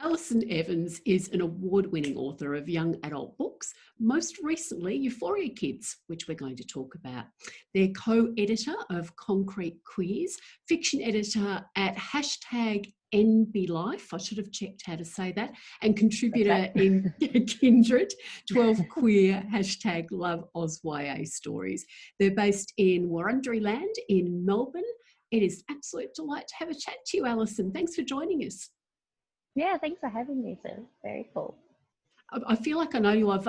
Alison Evans is an award-winning author of young adult books, most recently Euphoria Kids, which we're going to talk about. They're co-editor of Concrete Queers, fiction editor at #NBLife, I should have checked how to say that, and contributor in Kindred, 12 queer #LoveAusYA stories. They're based in Wurundjeri Land in Melbourne. It is an absolute delight to have a chat to you, Alison. Thanks for joining us. Yeah, thanks for having me, Sue. Very cool. I feel like I know you. I've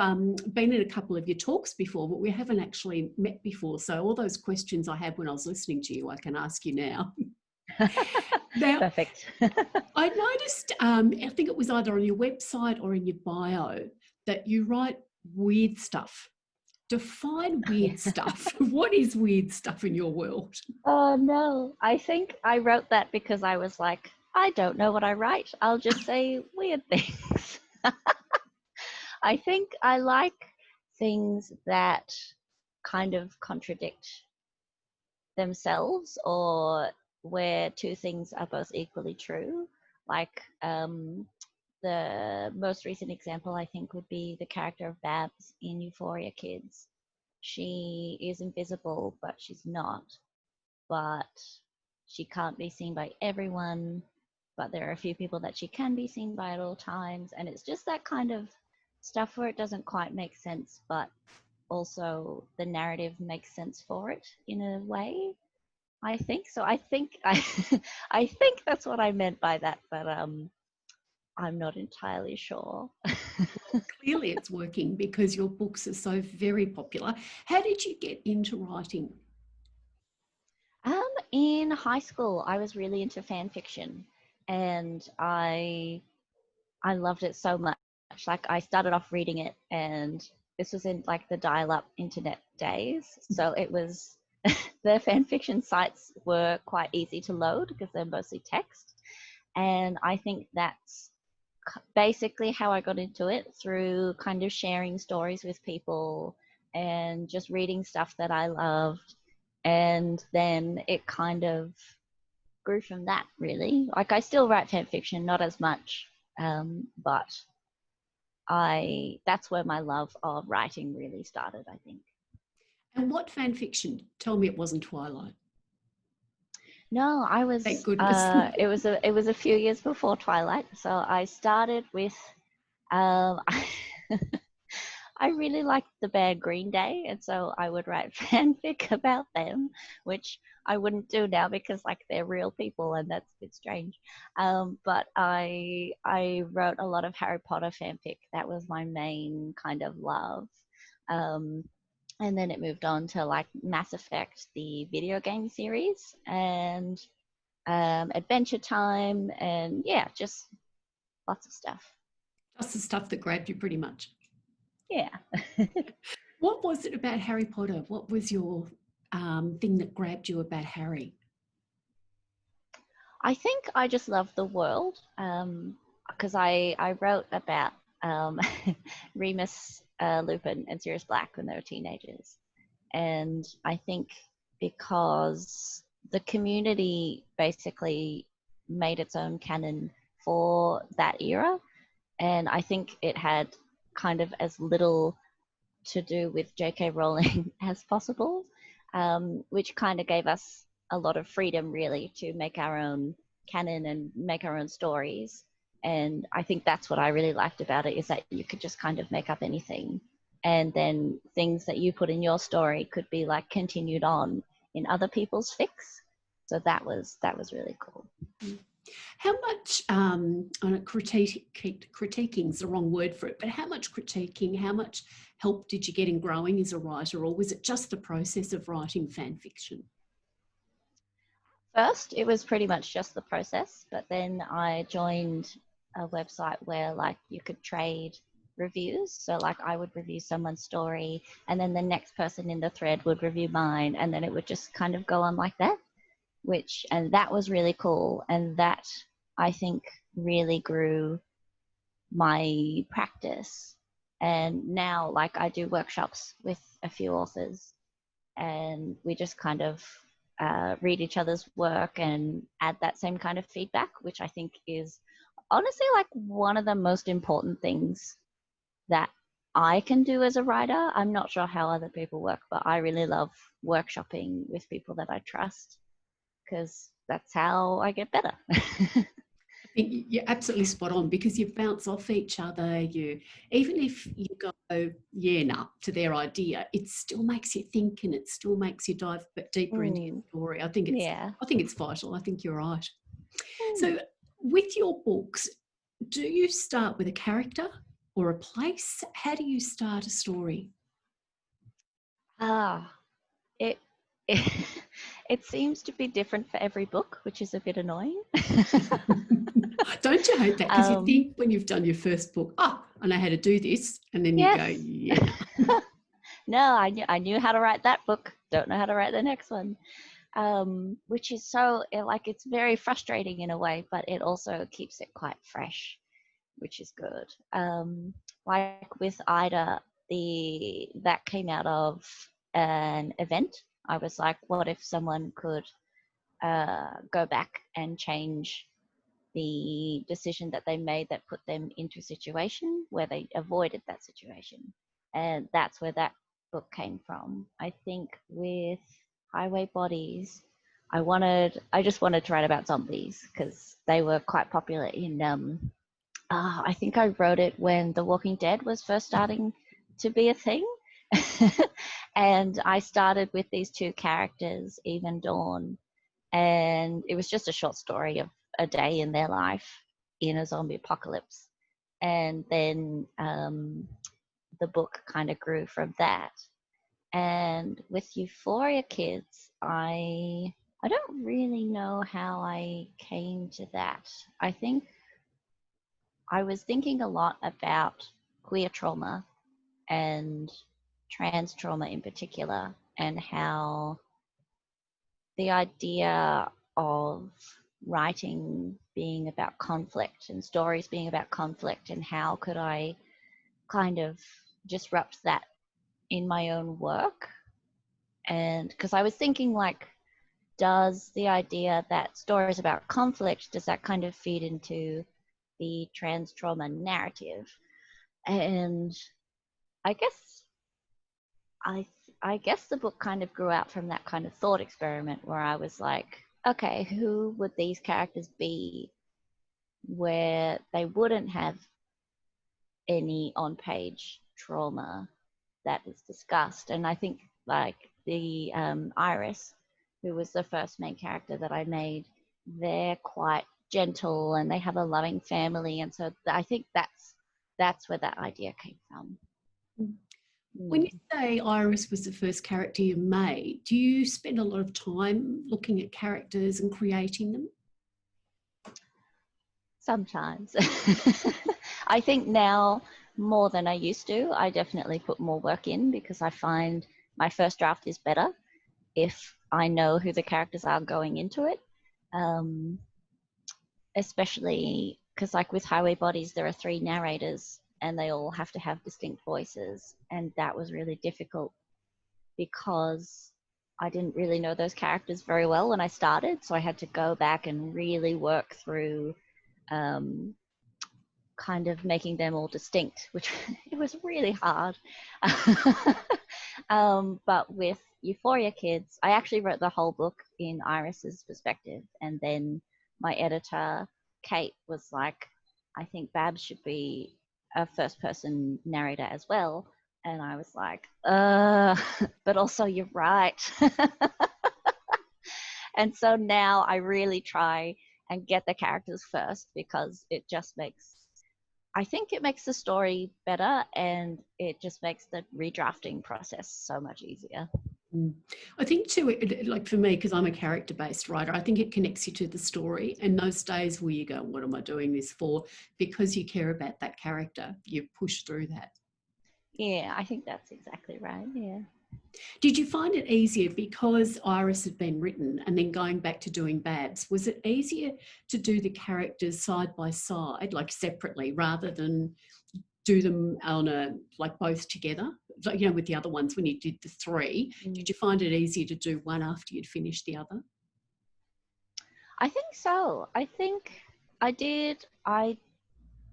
been in a couple of your talks before, but we haven't actually met before. So all those questions I had when I was listening to you, I can ask you now. Now, perfect. I noticed, I think it was either on your website or in your bio, that you write weird stuff. Define weird stuff. What is weird stuff in your world? Oh, no. I think I wrote that because I was like, I don't know what I write. I'll just say weird things. I think I like things that kind of contradict themselves, or where two things are both equally true. Like the most recent example, I think, would be the character of Babs in Euphoria Kids. She is invisible, but she's not. But she can't be seen by everyone. But there are a few people that she can be seen by at all times. And it's just that kind of stuff where it doesn't quite make sense, but also the narrative makes sense for it in a way, I think. So I think I think that's what I meant by that, but I'm not entirely sure. Clearly it's working because your books are so very popular. How did you get into writing? In high school, I was really into fan fiction, and I loved it so much. Like, I started off reading it, and this was in like the dial-up internet days, so it was the fan fiction sites were quite easy to load because they're mostly text, and I think that's basically how I got into it, through kind of sharing stories with people and just reading stuff that I loved. And then it kind of grew from that, really. Like, I still write fan fiction, not as much, but that's where my love of writing really started, I think. And what fan fiction? Tell me it wasn't Twilight. No, I was. Thank goodness. It was a few years before Twilight, so I started with. Um, I really liked the band Green Day, and so I would write fanfic about them, which I wouldn't do now because, like, they're real people, and that's a bit strange. But I wrote a lot of Harry Potter fanfic. That was my main kind of love. And then it moved on to like Mass Effect, the video game series, and Adventure Time, and yeah, just lots of stuff. Just the stuff that grabbed you pretty much. Yeah. What was it about Harry Potter? What was your thing that grabbed you about Harry? I think I just love the world, because I wrote about Remus Lupin and Sirius Black when they were teenagers. And I think because the community basically made its own canon for that era, and I think it had kind of as little to do with J.K. Rowling as possible, which kind of gave us a lot of freedom, really, to make our own canon and make our own stories. And I think that's what I really liked about it, is that you could just kind of make up anything. And then things that you put in your story could be like continued on in other people's fics. So that was really cool. How much, critiquing is the wrong word for it, but how much critiquing, how much help did you get in growing as a writer, or was it just the process of writing fan fiction? First, it was pretty much just the process, but then I joined a website where like you could trade reviews. So like I would review someone's story, and then the next person in the thread would review mine, and then it would just kind of go on like that, and that was really cool. And that, I think, really grew my practice. And now, like, I do workshops with a few authors, and we just kind of read each other's work and add that same kind of feedback, which I think is honestly like one of the most important things that I can do as a writer. I'm not sure how other people work, but I really love workshopping with people that I trust because that's how I get better. I think you're absolutely spot on because you bounce off each other. You, even if you go, yeah, nah, to their idea, it still makes you think and it still makes you dive a bit deeper into your story. I think Yeah. it's vital. I think you're right. Mm. So with your books, do you start with a character or a place? How do you start a story? It it seems to be different for every book, which is a bit annoying. Don't you hate that? Because you think when you've done your first book, oh, I know how to do this, and then you go, yeah. No, I knew how to write that book. Don't know how to write the next one. Which is so like it's very frustrating in a way, but it also keeps it quite fresh, which is good. Like with Ida, that came out of an event. I was like, what if someone could go back and change the decision that they made that put them into a situation where they avoided that situation? And that's where that book came from. I think with Highway Bodies, I just wanted to write about zombies because they were quite popular in I think I wrote it when The Walking Dead was first starting to be a thing. And I started with these two characters, Eve and Dawn, and it was just a short story of a day in their life in a zombie apocalypse. And then the book kind of grew from that. And with Euphoria Kids, I don't really know how I came to that. I think I was thinking a lot about queer trauma and trans trauma in particular, and how the idea of writing being about conflict and stories being about conflict, and how could I kind of disrupt that in my own work. And because I was thinking like, does the idea that stories about conflict, does that kind of feed into the trans trauma narrative? And I guess I I guess the book kind of grew out from that kind of thought experiment where I was like, okay, who would these characters be where they wouldn't have any on-page trauma that is discussed? And I think like the Iris, who was the first main character that I made, they're quite gentle and they have a loving family, and so I think that's where that idea came from. When you say Iris was the first character you made, do you spend a lot of time looking at characters and creating them? Sometimes. I think now more than I used to. I definitely put more work in because I find my first draft is better if I know who the characters are going into it. Especially because like with Highway Bodies, there are 3 narrators and they all have to have distinct voices. And that was really difficult because I didn't really know those characters very well when I started. So I had to go back and really work through kind of making them all distinct, which it was really hard. But with Euphoria Kids, I actually wrote the whole book in Iris's perspective. And then my editor, Kate, was like, I think Babs should be a first person narrator as well. And I was like, but also you're right. And so now I really try and get the characters first because it just makes, I think it makes the story better, and it just makes the redrafting process so much easier. I think too, like for me, because I'm a character-based writer, I think it connects you to the story. And those days where you go, what am I doing this for? Because you care about that character, you push through that. Yeah, I think that's exactly right. Yeah. Did you find it easier because Iris had been written and then going back to doing Babs? Was it easier to do the characters side by side, like separately, rather than do them on a, like both together? Like, you know, with the other ones, when you did the 3, did you find it easier to do one after you'd finished the other? I think so. I think I did. I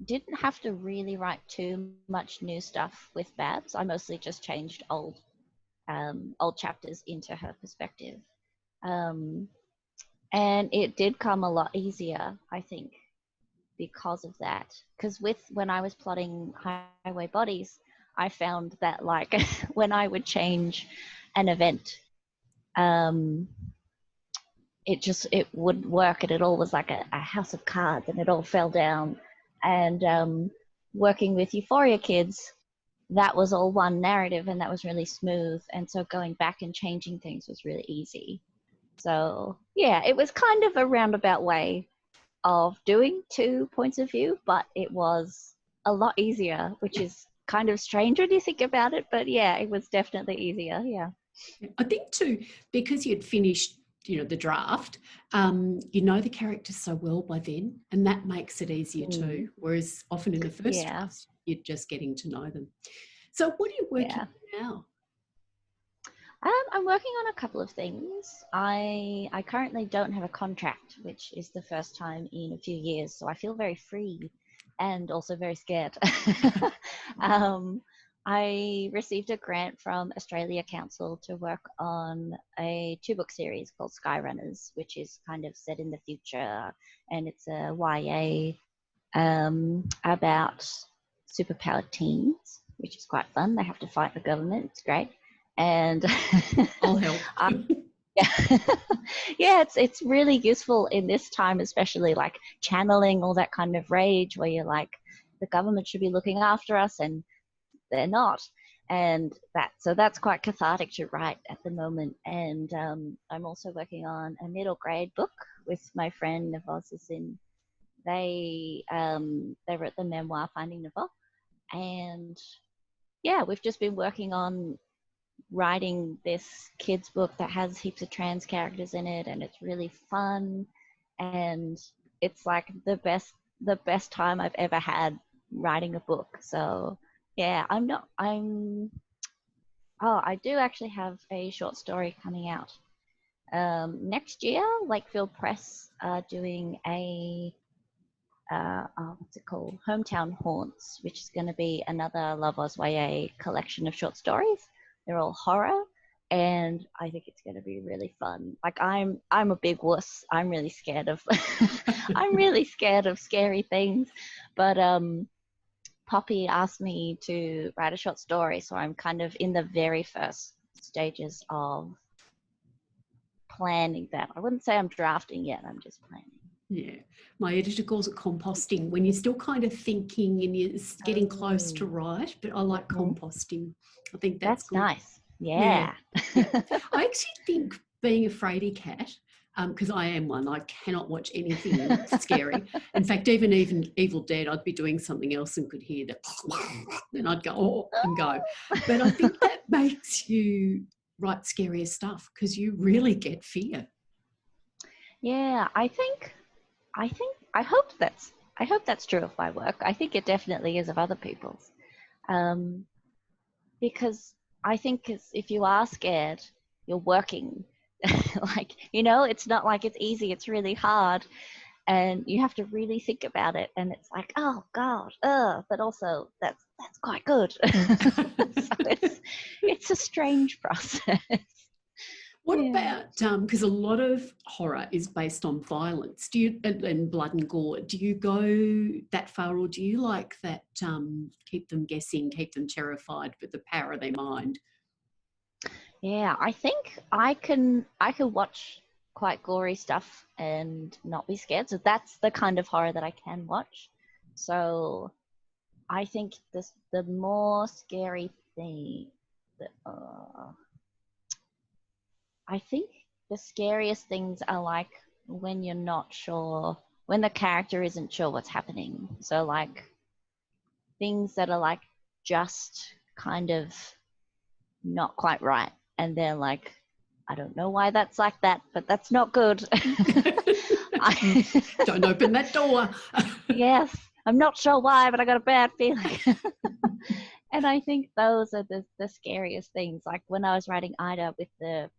didn't have to really write too much new stuff with Babs. I mostly just changed old chapters into her perspective. Um, and it did come a lot easier, I think, because of that. Because when I was plotting Highway Bodies, I found that like when I would change an event, um, it wouldn't work, and it all was like a house of cards, and it all fell down. And working with Euphoria Kids, that was all one narrative, and that was really smooth. And so going back and changing things was really easy. So yeah, it was kind of a roundabout way of doing two points of view, but it was a lot easier, which is kind of strange when you think about it. But yeah, it was definitely easier. Yeah. I think too, because you'd finished, the draft, the characters so well by then, and that makes it easier too. Whereas often in the first draft, you're just getting to know them. So what are you working on now? I'm working on a couple of things. I currently don't have a contract, which is the first time in a few years, so I feel very free and also very scared. I received a grant from Australia Council to work on a 2-book series called Skyrunners, which is kind of set in the future, and it's a YA about superpowered teens, which is quite fun. They have to fight the government. It's great. And I'll help. Yeah, yeah, it's really useful in this time, especially like channeling all that kind of rage where you're like, the government should be looking after us and they're not. And that's quite cathartic to write at the moment. And I'm also working on a middle grade book with my friend Lawson. They wrote the memoir Finding Nevo, and yeah, we've just been working on writing this kids book that has heaps of trans characters in it, and it's really fun, and it's like the best time I've ever had writing a book. So yeah, I do actually have a short story coming out next year. Lakefield Press are doing a what's it called? Hometown Haunts, which is going to be another Love Oz YA collection of short stories. They're all horror, and I think it's going to be really fun. Like I'm a big wuss. I'm really scared of I'm really scared of scary things, but Poppy asked me to write a short story, so I'm kind of in the very first stages of planning that. I wouldn't say I'm drafting yet. I'm just planning. Yeah, my editor calls it composting, when you're still kind of thinking and you're getting close to write, but I like composting. I think that's good. Nice. Yeah. I actually think being a fraidy cat, because I am one, I cannot watch anything scary. In fact, even Evil Dead, I'd be doing something else and could hear that, then I'd go, oh, and go. But I think that makes you write scarier stuff because you really get fear. Yeah, I hope that's true of my work. I think it definitely is of other people's. Because I think if you are scared, you're working. Like, it's not like it's easy, it's really hard. And you have to really think about it. And it's like, oh God, but also that's quite good. So it's a strange process. What about, because a lot of horror is based on violence, and blood and gore, do you go that far, or do you like that, keep them guessing, keep them terrified with the power of their mind? Yeah, I think I can watch quite gory stuff and not be scared. So that's the kind of horror that I can watch. So I think the more scary thing, I think the scariest things are like when you're not sure, when the character isn't sure what's happening. So like things that are like just kind of not quite right. And they're like, I don't know why that's like that, but that's not good. Don't open that door. Yes, I'm not sure why, but I got a bad feeling. And I think those are the scariest things. Like when I was writing Ida with the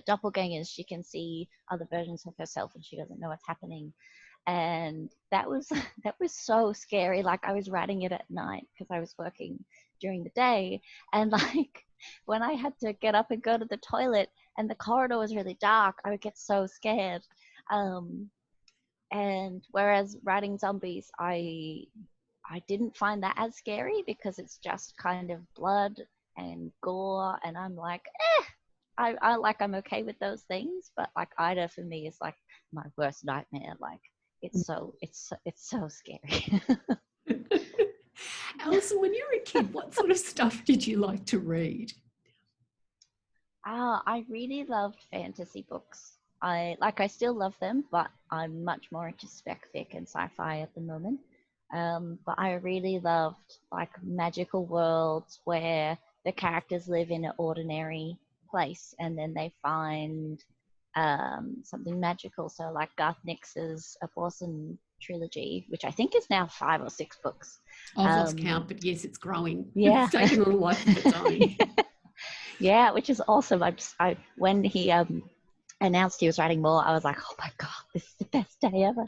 doppelgangers, she can see other versions of herself and she doesn't know what's happening. And that was that was so scary. Like, I was writing it at night because I was working during the day, and like when I had to get up and go to the toilet and the corridor was really dark, I would get so scared. Um, and whereas writing zombies, I didn't find that as scary because it's just kind of blood and gore, and I'm like, I'm okay with those things, but like Ida for me is like my worst nightmare. Like, it's so scary. Alison, when you were a kid, what sort of stuff did you like to read? I really loved fantasy books. I still love them, but I'm much more into spec fic and sci-fi at the moment. But I really loved like magical worlds where the characters live in an ordinary place and then they find something magical. So like Garth Nix's A Lawson trilogy, which I think is now 5 or 6 books. I've lost count, but yes, it's growing. Yeah. It's taken on a life of its own. Yeah, which is awesome. When he announced he was writing more, I was like, oh my god, this is the best day ever.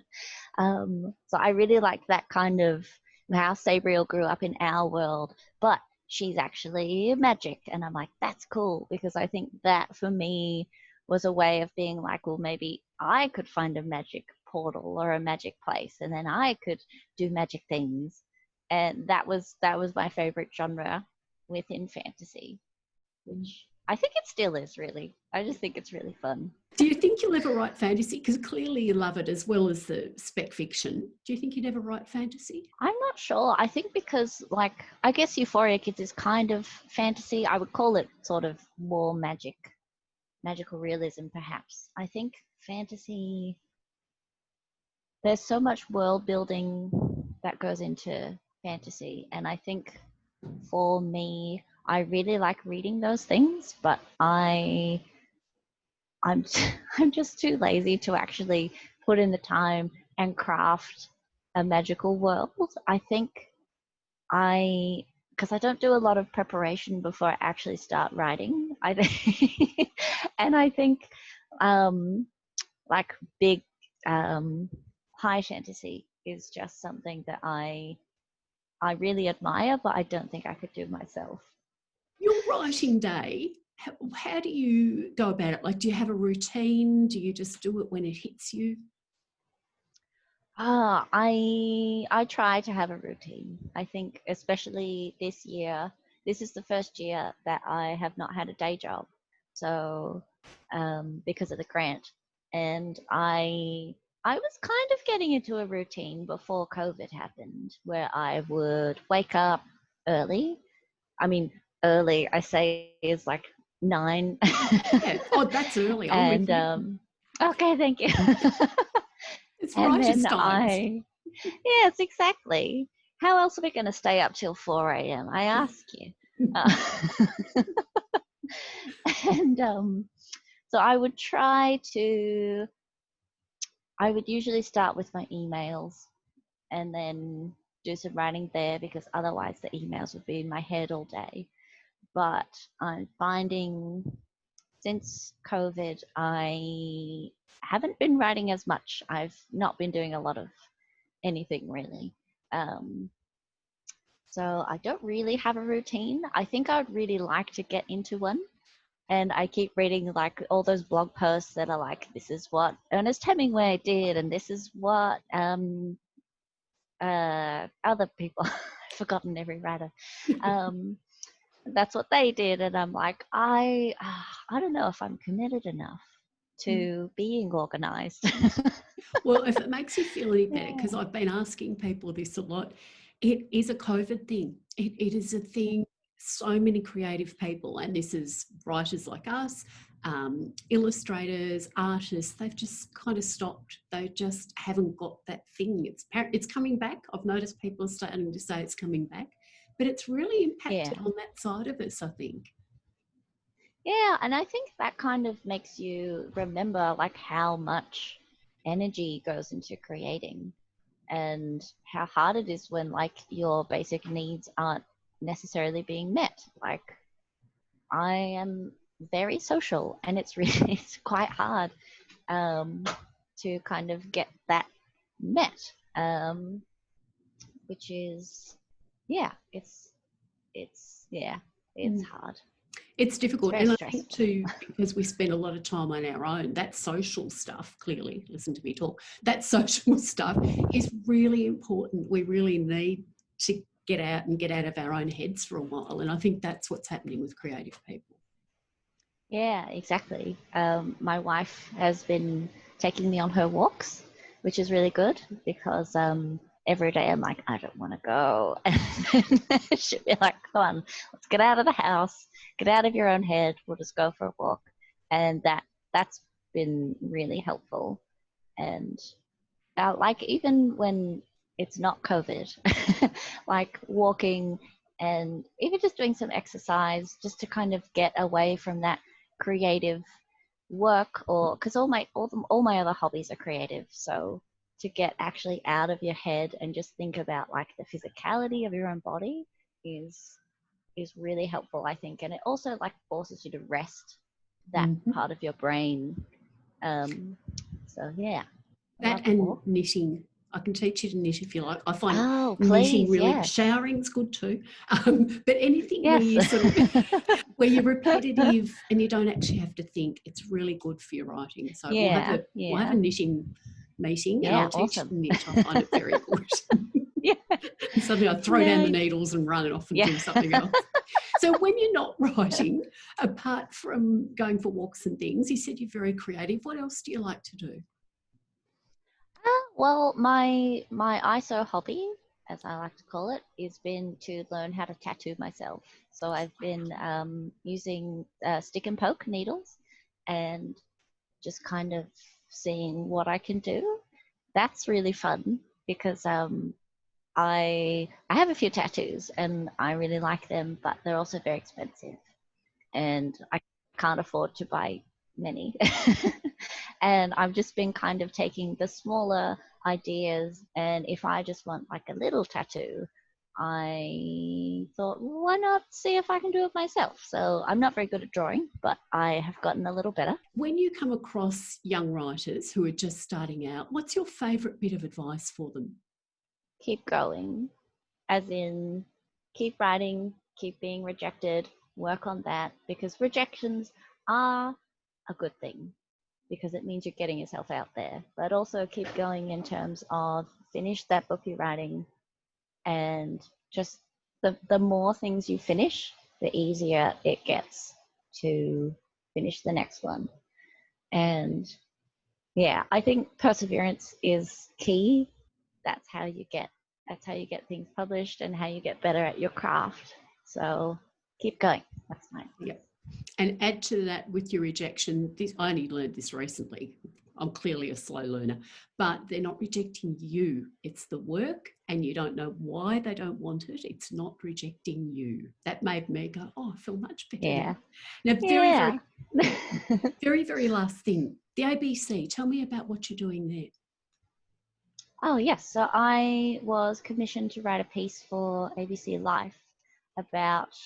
So I really like that kind of how Sabriel grew up in our world, but she's actually magic, and I'm like, that's cool, because I think that for me was a way of being like, well, maybe I could find a magic portal or a magic place, and then I could do magic things, and that was my favorite genre within fantasy, which I think it still is, really. I just think it's really fun. Do you think you'll ever write fantasy? Because clearly you love it as well as the spec fiction. Do you think you'd ever write fantasy? I'm not sure. I think because, like, I guess Euphoria Kids is kind of fantasy. I would call it sort of more magical realism, perhaps. I think fantasy, there's so much world building that goes into fantasy. And I think for me, I really like reading those things, but I'm I'm just too lazy to actually put in the time and craft a magical world. I think because I don't do a lot of preparation before I actually start writing. I think, and I think like big high fantasy is just something that I really admire, but I don't think I could do myself. Your writing day, how do you go about it? Like, do you have a routine? Do you just do it when it hits you? I try to have a routine. I think especially this year, this is the first year that I have not had a day job. So because of the grant, and I was kind of getting into a routine before COVID happened, where I would wake up early. I mean, early I say is like 9. Yeah. Oh, that's early. I'm with And you. okay, thank you. It's And writer's then times. yes, exactly. How else are we going to stay up till 4 a.m.? I ask you. And so I would usually start with my emails and then do some writing there, because otherwise the emails would be in my head all day. But I'm finding since COVID, I haven't been writing as much. I've not been doing a lot of anything really. Um, so I don't really have a routine. I think I would really like to get into one. And I keep reading like all those blog posts that are like, this is what Ernest Hemingway did, and this is what other people, I've forgotten every writer. That's what they did, and I'm like, I don't know if I'm committed enough to being organized. Well, if it makes you feel any better, because I've been asking people this a lot, it is a COVID thing. It is a thing. So many creative people, and this is writers like us, illustrators, artists, they've just kind of stopped. They just haven't got that thing. It's coming back. I've noticed people are starting to say it's coming back, but it's really impacted on that side of us, I think. Yeah, and I think that kind of makes you remember like how much energy goes into creating, and how hard it is when like your basic needs aren't necessarily being met. Like, I am very social, and it's really it's quite hard to kind of get that met, which is, yeah, it's hard. It's difficult. It's And very I stressful. think too, because we spend a lot of time on our own, that social stuff, clearly, listen to me talk, that social stuff is really important. We really need to get out and get out of our own heads for a while. And I think that's what's happening with creative people. Yeah, exactly. My wife has been taking me on her walks, which is really good because every day I'm like, I don't want to go. And then she'll be like, come on, let's get out of the house, get out of your own head. We'll just go for a walk. And that's been really helpful. And like even when it's not COVID, like walking and even just doing some exercise just to kind of get away from that creative work, or because all my other hobbies are creative, so to get actually out of your head and just think about like the physicality of your own body is really helpful, I think. And it also like forces you to rest that part of your brain. So yeah, That and knitting. I can teach you to knit if you like. I find knitting really, yes. showering's good too. But anything where you sort of, where you're repetitive and you don't actually have to think, it's really good for your writing. So we'll have a knitting meeting and I'll teach you to knit. I find it very good. And suddenly I throw down the needles and run off and do something else. So when you're not writing, apart from going for walks and things, you said you're very creative. What else do you like to do? Well, my ISO hobby, as I like to call it, has been to learn how to tattoo myself. So I've been using stick and poke needles and just kind of seeing what I can do. That's really fun because I have a few tattoos and I really like them, but they're also very expensive and I can't afford to buy many. And I've just been kind of taking the smaller ideas, and if I just want like a little tattoo, I thought, well, why not see if I can do it myself? So I'm not very good at drawing, but I have gotten a little better. When you come across young writers who are just starting out, what's your favourite bit of advice for them? Keep going, as in keep writing, keep being rejected, work on that, because rejections are a good thing, because it means you're getting yourself out there. But also keep going in terms of finish that book you're writing, and just the more things you finish, the easier it gets to finish the next one. And yeah, I think perseverance is key. That's how you get things published and how you get better at your craft. So keep going. That's mine. Yeah. And add to that with your rejection, I only learned this recently. I'm clearly a slow learner, but they're not rejecting you. It's the work, and you don't know why they don't want it. It's not rejecting you. That made me go, oh, I feel much better. Yeah. Now, very, very last thing, the ABC. Tell me about what you're doing there. Oh, yes. So I was commissioned to write a piece for ABC Life about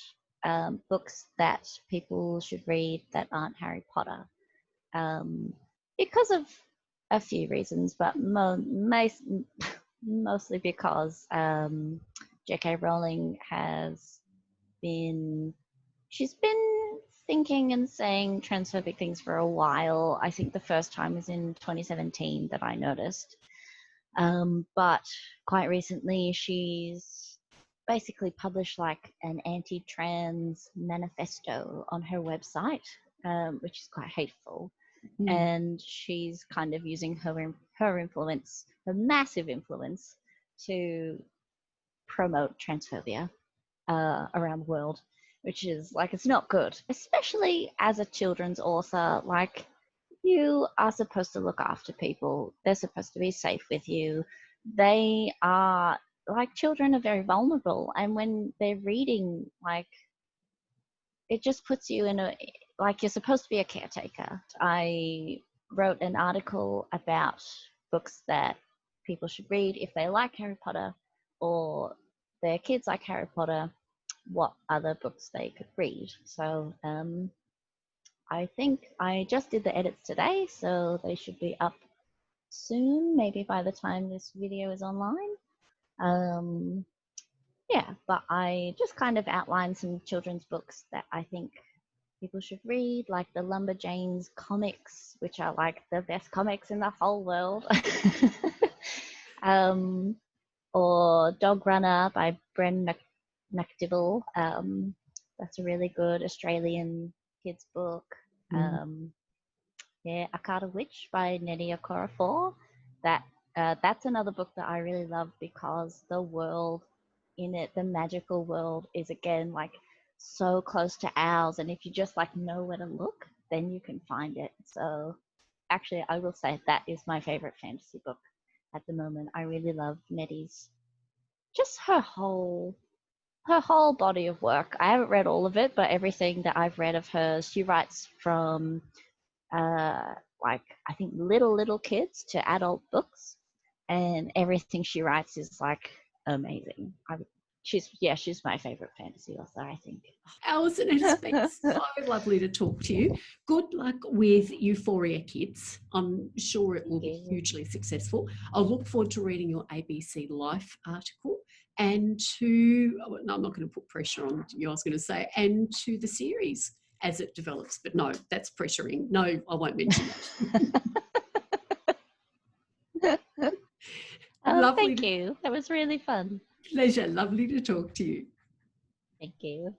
books that people should read that aren't Harry Potter, because of a few reasons, but mostly because J.K. Rowling she's been thinking and saying transphobic things for a while. I think the first time was in 2017 that I noticed. But quite recently, she's basically published like an anti-trans manifesto on her website, which is quite hateful. And she's kind of using her influence, her massive influence, to promote transphobia around the world, which is like, it's not good, especially as a children's author. Like, you are supposed to look after people. They're supposed to be safe with you. They are, like, children are very vulnerable. And when they're reading, like, it just puts you in like, you're supposed to be a caretaker. I wrote an article about books that people should read if they like Harry Potter, or their kids like Harry Potter, what other books they could read. So I think I just did the edits today, so they should be up soon, maybe by the time this video is online. Yeah, but I just kind of outlined some children's books that I think people should read, like the Lumberjanes comics, which are like the best comics in the whole world. Or Dog Runner by Bren McDivell. That's a really good Australian kids book. Yeah, Akata Witch by Nnedi Okorafor. That's another book that I really love because the world in it, the magical world, is again like so close to ours, and if you just like know where to look, then you can find it. So actually, I will say that is my favorite fantasy book at the moment. I really love Nnedi's, just her whole body of work. I haven't read all of it, but everything that I've read of hers, she writes from like I think little kids to adult books, and everything she writes is like amazing. She's my favorite fantasy author, I think. Alison, it has been so lovely to talk to you. Good luck with Euphoria Kids. I'm sure it will be hugely successful. I'll look forward to reading your ABC Life article and to, no, I'm not going to put pressure on you, I was going to say, and to the series as it develops. But no, that's pressuring. No, I won't mention that. Thank you. That was really fun. Pleasure. Lovely to talk to you. Thank you.